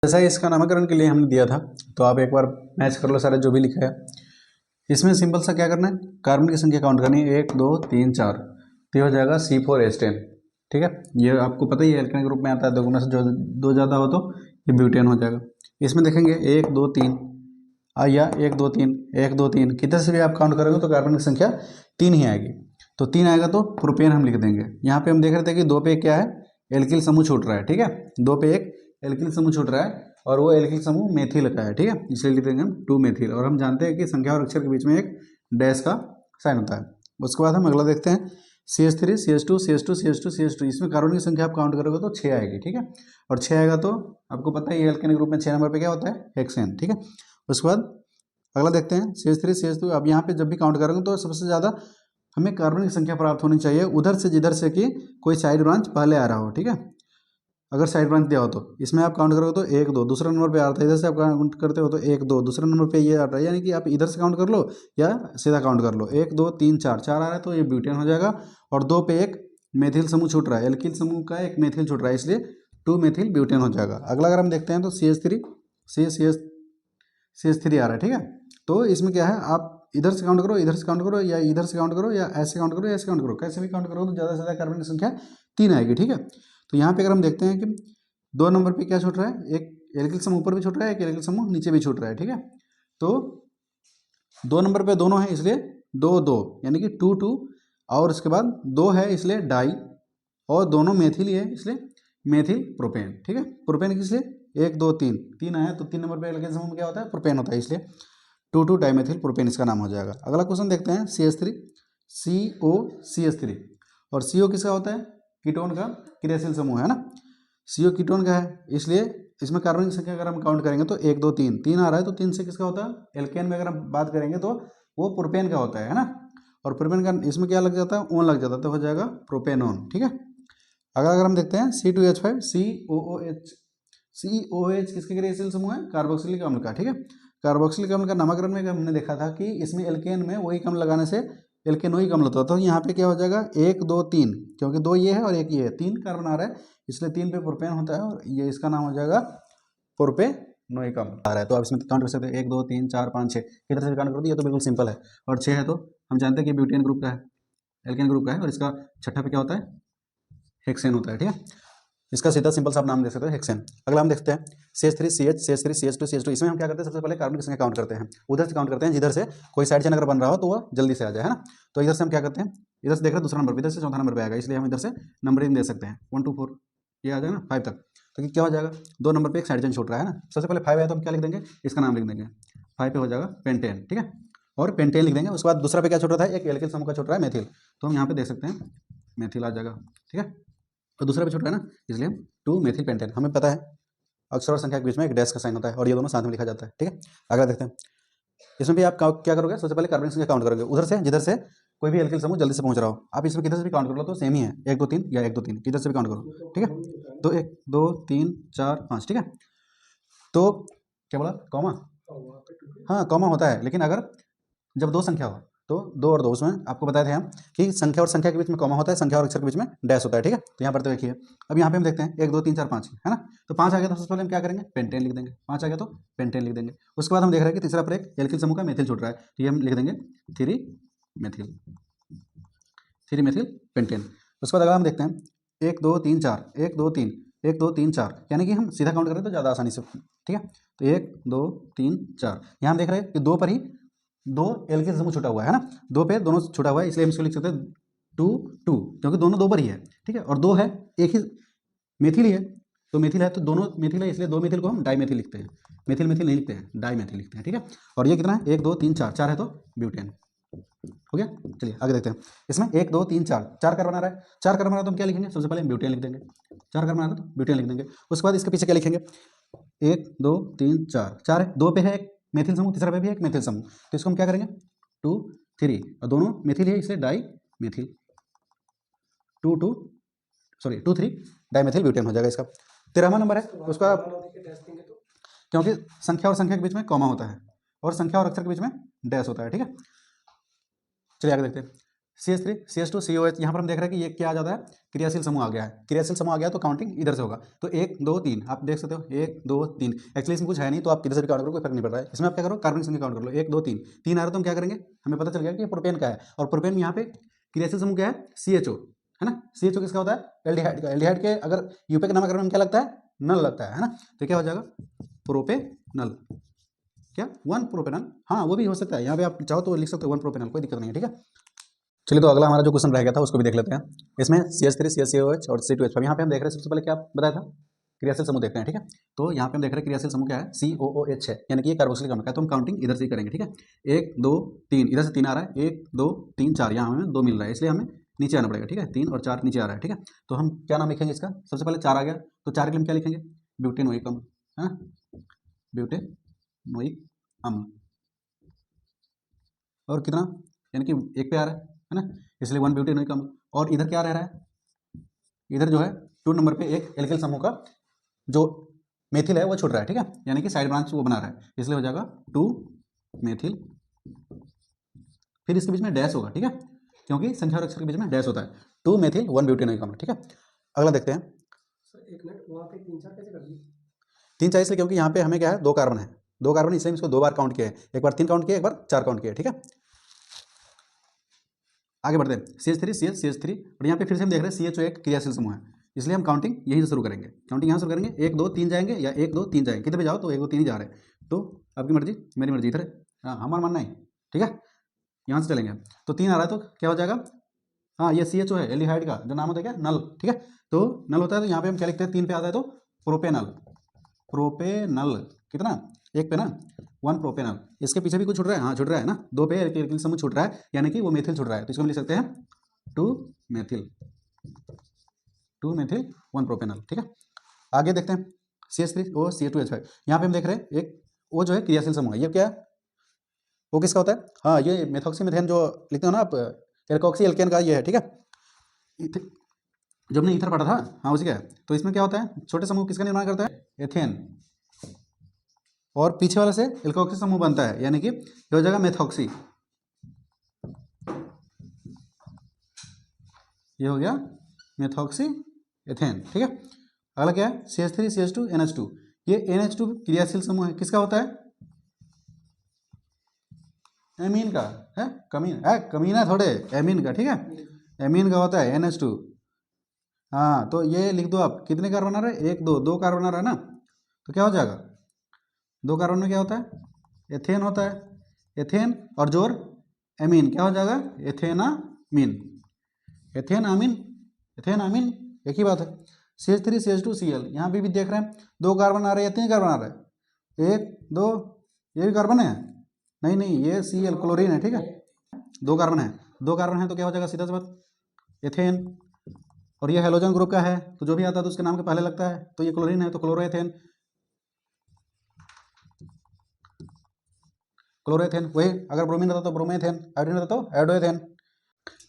जैसा ही इसका नामकरण के लिए हमने दिया था, तो आप एक बार मैच कर लो सारे जो भी लिखा है। इसमें सिंपल सा क्या करना है, कार्बन की संख्या काउंट करनी है, 1 2 3 4, तो ये हो जाएगा C4H10। ठीक है, ये आपको पता ही है एल्केन ग्रुप में आता है, दोगुना से जो दो ज़्यादा हो तो ये ब्यूटेन हो जाएगा। इसमें देखेंगे 1 2 3 या 1 2 3 1 2 3, कितने से भी आप काउंट करोगे तो कार्बन की संख्या 3 ही आएगी। तो 3 आएगा तो प्रोपेन हम लिख देंगे। यहाँ पे हम देख रहे थे कि 2 पे क्या है, एल्किल समूह छूट रहा है। ठीक है, 2 पे एक एल्किल समूह छूट रहा है और वो एल्किल समूह मेथिल का है। ठीक है, इसलिए लिख देंगे हम 2 मेथिल। और हम जानते हैं कि संख्या और अक्षर के बीच में एक डैश का साइन होता है। उसके बाद हम अगला देखते हैं CH3 CH2 CH2 CH2 CH2। इसमें कार्बन की संख्या आप काउंट करोगे तो 6 आएगी। ठीक है, और 6 आएगा तो आपको पता ही है एल्केन ग्रुप में 6 नंबर पे क्या होता है, हेक्सेन। ठीक है, उसके बाद अगला देखते हैं CH3 CH2। अब यहाँ पे जब भी काउंट करोगे तो सबसे ज़्यादा हमें कार्बन की संख्या प्राप्त होनी चाहिए उधर से जिधर से कि कोई साइड ब्रांच पहले आ रहा हो। ठीक है, अगर साइड ब्रांच दिया हो तो इसमें आप काउंट करोगे तो 1 2 दूसरा नंबर पे आ रहा था, इधर से आप काउंट करते हो तो 1 2 दूसरा नंबर पे ये आ रहा है, यानी कि आप इधर से काउंट कर लो या सीधा काउंट कर लो। 1 2 3 4 4 आ रहा है तो ये ब्यूटेन हो जाएगा। और 2 पे एक मेथिल समूह छूट रहा है, एल्किल समूह का एक मेथिल छूट रहा है, इसलिए 2 मेथिल ब्यूटेन हो जाएगा। अगला अगर हम देखते हैं तो CH3 CH3 आ रहा है। ठीक है, तो इसमें क्या है, आप इधर से काउंट करो, इधर से काउंट करो, या इधर से काउंट करो, या ऐसे काउंट करो, या ऐसे काउंट करो, कैसे भी काउंट करो तो ज़्यादा से ज़्यादा कार्बन की संख्या 3 आएगी। ठीक है, तो यहाँ पे अगर हम देखते हैं कि 2 नंबर पे क्या छूट रहा है, एक एल्किल समूह ऊपर भी छूट रहा है, एक एल्किल समूह नीचे भी छूट रहा है। ठीक है, तो 2 नंबर पे दोनों है इसलिए 2 2, यानी कि 2 2, और उसके बाद 2 है इसलिए डाई, और दोनों मेथिल ही है इसलिए मेथिल प्रोपेन। ठीक है, प्रोपेन किस लिए 1 2 3 3 आया तो 3 नंबर पे एल्किल समूह में क्या होता है, प्रोपेन होता है, इसलिए 2 2 डाइमेथिल प्रोपेन इसका नाम हो जाएगा। अगला क्वेश्चन देखते हैं CH3 COCH3। और CO किसका होता है, कीटोन का क्रियाशील समूह है ना। CO कीटोन का है, इसलिए इसमें कार्बन की संख्या अगर हम काउंट करेंगे तो 1 2 3 3 आ रहा है, तो 3 से किसका होता है, एल्केन में अगर हम बात करेंगे तो वो प्रोपेन का होता है ना। और प्रोपेन का इसमें क्या लग जाता है, ओन लग जाता है, तो हो जाएगा प्रोपेनोन। ठीक है, अगर हम देखते हैं C2H5 COOH किसके क्रियाशील समूह है, कार्बोक्सिलिक अम्ल का। ठीक है, कार्बोक्सिलिक अम्ल का नामकरण में हमने देखा था कि इसमें एल्केन में वही अम्ल लगाने से एल्केनोइक अम्ल होता है। तो यहाँ पे क्या हो जाएगा 1 2 3, क्योंकि 2 ये है और 1 ये है, 3 कार्बन आ रहा है, इसलिए 3 पे प्रोपेन होता है और ये इसका नाम हो जाएगा प्रोपेनोइक अम्ल आ रहा है। तो आप इसमें काउंट कर सकते हैं 1 2 3 4 5 6, किधर से काउंट कर दिया, ये तो बिल्कुल सिंपल है। और 6 है तो हम जानते हैं कि ब्यूटेन ग्रुप का है, एल्केन ग्रुप का है, और इसका छठा पे क्या होता है, हेक्सेन होता है। ठीक है, इसका सीधा सिंपल सा आप नाम दे सकते हो, हेक्सेन। अगला हम देखते हैं CH3 CH CH3 CH2 CH2। इसमें हम क्या करते हैं, सबसे पहले कार्बन की संख्या काउंट करते हैं, उधर से काउंट करते हैं जिधर से कोई साइड चेन अगर बन रहा हो तो वो जल्दी से आ जाए, है ना। तो इधर से हम क्या करते हैं, इधर से देख रहे हैं दूसरा नंबर, इधर से चौथा नंबर पे आएगा, इसलिए हम इधर से नंबरिंग दे सकते हैं 1 2 4, ये आ जाएगा ना 5 तक। तो क्या हो जाएगा, 2 नंबर पे एक साइड चेन छूट रहा है ना, सबसे पहले 5 आया तो हम क्या लिख देंगे, इसका नाम लिख देंगे, 5 पे हो जाएगा पेंटेन। ठीक है, और पेंटेन लिख देंगे। उसके बाद दूसरा पे क्या छूट रहा है, एक एल्किल समूह का छूट रहा है मेथिल, तो हम यहाँ पे देख सकते हैं मेथिल आ जाएगा। ठीक है, तो दूसरा पे छूट रहा है ना, इसलिए हम 2 मेथिल पेंटेन। हमें पता है अक्षर और संख्या के बीच में एक डैश का साइन होता है और ये दोनों साथ में लिखा जाता है। ठीक है, अगला देखते हैं। इसमें भी आप क्या करोगे, सबसे पहले कार्बन की संख्या काउंट करोगे उधर से जिधर से कोई भी एल्किल समूह जल्दी से पहुंच रहा हो। आप इसमें किधर से भी काउंट कर लो तो सेम ही है, 1 2 3 या 1 2 3, किधर से भी काउंट करो। ठीक है, तो 1 2 3 4 5। ठीक है, तो क्या बोला, कॉमा, हाँ कॉमा होता है, लेकिन अगर जब 2 संख्या हो तो 2 और 2, उसमें आपको बताए थे हम कि संख्या और संख्या के बीच में कॉमा होता है, संख्या और अक्षर के बीच में डैश होता है। ठीक है, तो यहाँ पर तो देखिए, अब यहाँ पे हम देखते हैं 1 2 3 4 5, है ना। तो 5 आ गया तो सबसे पहले हम क्या करेंगे, पेंटेन लिख देंगे। 5 आ गया तो पेंटेन लिख देंगे। उसके बाद हम देख रहे हैं कि तीसरा पर एक एल्किल समूह का मेथिल छूट रहा है, तो ये हम लिख देंगे 3 मेथिल, 3 मेथिल पेंटेन। उसके बाद अगर हम देखते हैं 1 2 3 4 1 2 3 1 2 3 4, यानी कि हम सीधा काउंट करें तो ज़्यादा आसानी से। ठीक है, तो 1 2 3 4, यहाँ हम देख रहे हैं कि 2 पर ही 2 एल्किल समूह छुटा हुआ है ना, 2 पे दोनों छुटा हुआ है, इसलिए हम इसको लिख सकते हैं 2 2, क्योंकि दोनों 2 पर ही है। ठीक है, और 2 है, एक ही मेथिल ही है, तो मेथिल है तो दोनों मेथिल है, इसलिए 2 मेथिल को हम डाई मेथिल लिखते हैं, मेथिल मेथिल नहीं लिखते हैं, डाई मेथिल लिखते हैं। ठीक है, और ये कितना है, 1 2 3 4, 4 है तो ब्यूटेन हो गया। चलिए आगे देखते हैं। इसमें 1 2 3 4, 4 कार्बन आ रहा है, 4 कार्बन आ रहा है तो हम क्या लिखेंगे, सबसे पहले हम ब्यूटेन लिख देंगे, 4 कार्बन आ रहा है तो ब्यूटेन लिख देंगे। उसके बाद इसके पीछे क्या लिखेंगे, 1 2 3 4, 4 है, 2 पे है एक मेथिल समूह, तीसरा पे भी है एक मेथिल समूह, तो इसको हम क्या करेंगे 2 3, और दोनों मेथिल है इसलिए di methyl, 2 2 sorry 2 3 di methyl butane हो जाएगा इसका। 13वां नंबर है उसका, क्योंकि संख्या और संख्या के बीच में कॉमा होता है और संख्या और अक्षर के बीच में डैश होता है। ठीक है, चलिए आगे देखते हैं। CH3 CH2 COH, यहाँ पर हम देख रहे हैं कि ये क्या आ जाता है, क्रियाशील समूह आ गया है। क्रियाशील समूह आ गया तो काउंटिंग इधर से होगा, तो 1 2 3 आप देख सकते हो, 1 2 3। एक्चुअली इसमें कुछ है नहीं, तो आप किधर से भी काउंट करो, कोई फर्क नहीं पड़ रहा है। इसमें आप क्या करो, कार्बनिक संख्या काउंट कर लो, 1 2 3 3 आ रहा है तो हम क्या करेंगे, हमें पता चल गया कि ये प्रोपेन का है, और प्रोपेन में यहाँ पे क्रियाशील समूह क्या है, CHO है ना। CHO किसका होता है, एल्डिहाइड का। एल्डिहाइड के अगर यूपी के नामकरण में क्या लगता है, नल लगता है ना, तो क्या हो जाएगा, प्रोपेनल। क्या 1 प्रोपेनल, हाँ वो भी हो सकता है, यहाँ पे आप चाहो तो लिख सकते हो 1 प्रोपेनल, कोई दिक्कत नहीं है, ठीक है। चलिए तो अगला हमारा जो क्वेश्चन रह गया था उसको भी देख लेते हैं। इसमें CH3 CHCOH और C2H5, यहाँ पे हम देख रहे हैं सबसे पहले क्या बताया था, क्रियाशील समूह देखते हैं, ठीक है। तो यहाँ पे हम देख रहे हैं क्रियाशील समूह क्या है, COOH है, यानी कि ये कार्बोक्सिलिक अम्ल का है, तो हम काउंटिंग इधर से ही करेंगे, ठीक है। 1 2 3, इधर से 3 आ रहा है, 1 2 3 4, यहाँ हमें 2 मिल रहा है, इसलिए हमें नीचे आना पड़ेगा, ठीक है। 3 और 4 नीचे आ रहा है, ठीक है। तो हम क्या नाम लिखेंगे इसका, सबसे पहले 4 आ गया, तो 4 के लिए हम क्या लिखेंगे, ब्यूटेनोइक अम्ल, है ना, ब्यूटेनोइक अम्ल। और कितना, यानी कि 1 पे आ रहा है ना, इसलिए 1 ब्यूटेनोइक अम्ल। और इधर क्या रह रहा है, इधर जो है 2 नंबर पे एक एल्किल समूह का जो मेथिल है वो छूट रहा है, ठीक है, यानी कि साइड ब्रांच वो बना रहा है, इसलिए हो जाएगा 2 मेथिल, फिर इसके बीच में डैश होगा, ठीक है, क्योंकि संख्या और अक्षर के बीच में डैश होता है, 2 मेथिल 1 ब्यूटेनोइक अम्ल, ठीक है। अगला देखते हैं। एक मिनट, वहाँ पे 3 4 कैसे कर दी? 3 4 इसलिए क्योंकि यहाँ पे हमें क्या है, 2 कार्बन है, 2 कार्बन, इसलिए हम इसको 2 बार काउंट किया है, एक बार 3 काउंट किया, एक बार 4 काउंट किया, ठीक है। आगे बढ़ते हैं, CH3 CH CH3, और यहाँ पे फिर से हम देख रहे हैं CHO एक क्रियाशील समूह है, इसलिए हम काउंटिंग यहीं से शुरू करेंगे, काउंटिंग यहाँ शुरू करेंगे, 1 2 3 जाएंगे या 1 2 3 जाएंगे, कितने पे जाओ तो 1 2 3 ही जा रहे हैं, तो आपकी मर्जी मेरी मर्जी, इधर है, हाँ हमारा मानना है, ठीक है। यहाँ से चलेंगे, तो 3 आ रहा है तो क्या हो जाएगा, हाँ ये CHO है एल्डिहाइड का, जो नाम होता है क्या, नल, ठीक है। तो नल होता है तो यहाँ पे हम क्या लिखते हैं, 3 पे आता है तो प्रोपेनल, प्रोपेनल कितना, 1 पे ना, 1 प्रोपेनल। इसके पीछे भी कुछ छूट रहा है, हाँ छूट रहा है ना, 2 पे एल्किल समूह छूट रहा है, यानी कि वो मेथिल छूट रहा है, तो इसको हम लिख सकते हैं 2 मेथिल, 2 मेथिल 1 प्रोपेनल, ठीक है। आगे देखते हैं, CH3 ओ CH2H5, यहाँ पे हम देख रहे हैं एक वो जो है क्रियाशील समूह है, ये क्या है, वो किसका होता है, हाँ ये मेथॉक्सी मिथेन जो लिखते हो ना आप, एल्कोक्सी एल्केन का ये है, ठीक है। जब हमने ईथर पढ़ा था, हाँ उसी का है। तो इसमें क्या होता है, छोटे समूह किसका निर्माण करता है, एथेन, और पीछे वाले से एल्कोक्सी समूह बनता है, यानी कि ये हो जाएगा मेथॉक्सी, ये हो गया मेथॉक्सी एथेन, ठीक है। अगला क्या है, CH3 CH2 NH2, ये NH2 क्रियाशील समूह है, किसका होता है, एमीन का है, कमीना थोड़े, एमीन का, ठीक है, एमीन का होता है NH2। हाँ तो ये लिख दो आप, कितने कार्बन आ रहे हैं, 1 2 2 कार्बन आ रहा है ना, तो क्या हो जाएगा, 2 कार्बन में क्या होता है, एथेन होता है, एथेन और जोर एमीन, क्या हो जाएगा, एथेनामीन, एथेनामीन, एथेनामीन, एक ही बात है। CH3 CH2 Cl, यहाँ भी देख रहे हैं 2 कार्बन आ रहे हैं या 3 कार्बन आ रहे हैं, 1 2, ये भी कार्बन है, नहीं नहीं ये Cl क्लोरीन है, ठीक है, 2 कार्बन है, 2 कार्बन है तो क्या हो जाएगा, सीधा सी बात, एथेन, और ये हेलोजन ग्रुप का है, तो जो भी आता है तो उसके नाम के पहले लगता है, तो ये क्लोरीन है तो क्लोरोएथेन, क्लोरोएथेन, वही अगर ब्रोमीन रहता तो ब्रोमेथेन, आयोडीन रहता तो आयोडोएथेन।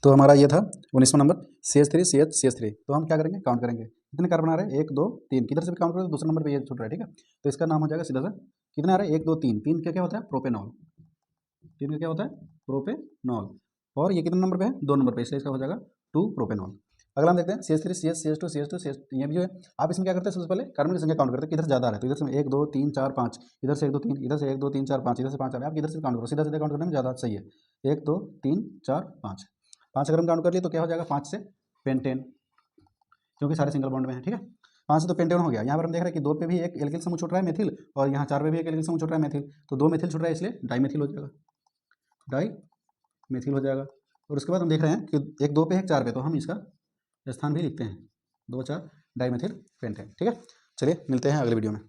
तो हमारा ये था 19वां नंबर, CH3 CH CH3, तो हम क्या करेंगे, काउंट करेंगे, कितने कार्बन आ रहे हैं, 1 2 3, किधर से भी काउंट करें तो दूसरे नंबर पे ये छूट रहा है, ठीक है। तो इसका नाम हो जाएगा सीधा सा, कितने आ रहे हैं, 1 2 3, 3 क्या क्या होता है, प्रोपेनॉल, 3 का क्या होता है, प्रोपेनॉल, और ये कितने नंबर पे है, 2 नंबर पे, इसलिए इसका हो जाएगा 2 प्रोपेनॉल। अगला हम देखते हैं CH3 CH CH2 CH2 CH, ये भी जो है, आप इसमें क्या करते हैं, सबसे पहले कार्बन की संख्या काउंट करते हैं, किधर ज़्यादा आ रहा है, तो इधर से 1 2 3 4 5, इधर से 1 2 3, इधर से 1 2 3 4 5, इधर से 5 आ रहा है, आप इधर से काउंट करो, सीधा सीधा काउंट करने में ज़्यादा सही है, 1 2 3 4 5, 5 अगर हम काउंट कर लिए तो क्या हो जाएगा, 5 से पेंटेन, क्योंकि सारे सिंगल बॉन्ड में है, ठीक है, 5 से तो पेंटेन हो गया। यहाँ पर हम देख रहे हैं कि 2 पे भी एक एल्किल समूह छूट रहा है मेथिल, और यहाँ 4 पे भी एक एल्किल समूह छूट रहा है मेथिल, तो 2 मेथिल छूट रहा है, इसलिए डाईमेथिल हो जाएगा, डाई मेथिल हो जाएगा। और उसके बाद हम देख रहे हैं कि 1 2 पे है 4 पे, तो हम इसका स्थान भी लिखते हैं, 2 4 डाईमेथिल पेंटेन, ठीक है। चलिए मिलते हैं अगले वीडियो में।